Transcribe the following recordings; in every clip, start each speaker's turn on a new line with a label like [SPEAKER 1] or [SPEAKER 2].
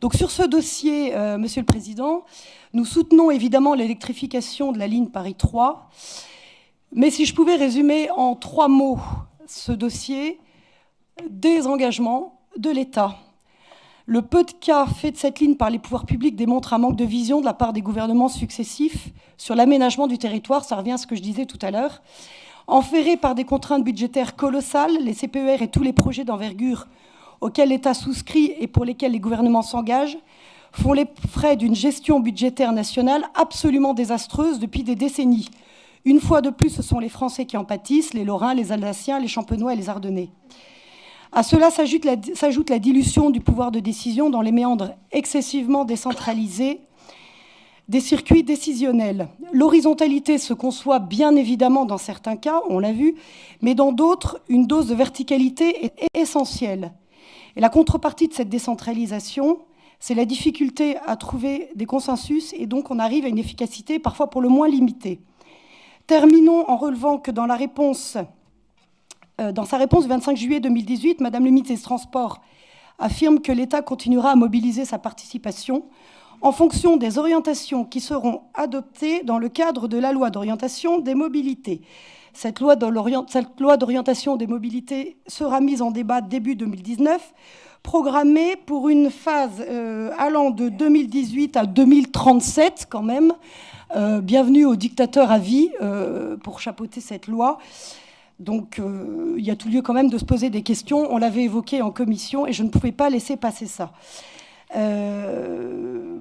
[SPEAKER 1] Donc sur ce dossier, Monsieur le Président, nous soutenons évidemment l'électrification de la ligne Paris 3. Mais si je pouvais résumer en 3 mots ce dossier, désengagement de l'État. Le peu de cas fait de cette ligne par les pouvoirs publics démontre un manque de vision de la part des gouvernements successifs sur l'aménagement du territoire. Ça revient à ce que je disais tout à l'heure. Enferrés par des contraintes budgétaires colossales, les CPER et tous les projets d'envergure auxquels l'État souscrit et pour lesquels les gouvernements s'engagent font les frais d'une gestion budgétaire nationale absolument désastreuse depuis des décennies. Une fois de plus, ce sont les Français qui en pâtissent, les Lorrains, les Alsaciens, les Champenois et les Ardennais. À cela s'ajoute la dilution du pouvoir de décision dans les méandres excessivement décentralisés des circuits décisionnels. L'horizontalité se conçoit bien évidemment dans certains cas, on l'a vu, mais dans d'autres, une dose de verticalité est essentielle. Et la contrepartie de cette décentralisation, c'est la difficulté à trouver des consensus et donc on arrive à une efficacité parfois pour le moins limitée. Terminons en relevant que dans sa réponse du 25 juillet 2018, Madame le ministre des Transports affirme que l'État continuera à mobiliser sa participation en fonction des orientations qui seront adoptées dans le cadre de la loi d'orientation des mobilités. Cette loi d'orientation des mobilités sera mise en débat début 2019, programmée pour une phase allant de 2018 à 2037 quand même. Bienvenue au dictateur à vie pour chapeauter cette loi. Donc, il y a tout lieu quand même de se poser des questions. On l'avait évoqué en commission et je ne pouvais pas laisser passer ça.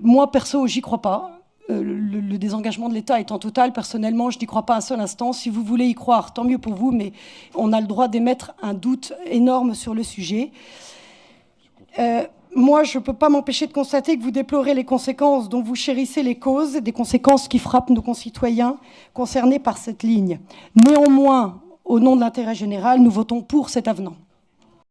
[SPEAKER 1] Moi, perso, j'y crois pas. Le désengagement de l'État étant total, personnellement, je n'y crois pas un seul instant. Si vous voulez y croire, tant mieux pour vous, mais on a le droit d'émettre un doute énorme sur le sujet. Moi, je ne peux pas m'empêcher de constater que vous déplorez les conséquences dont vous chérissez les causes, des conséquences qui frappent nos concitoyens concernés par cette ligne. Néanmoins, au nom de l'intérêt général, nous votons pour cet avenant.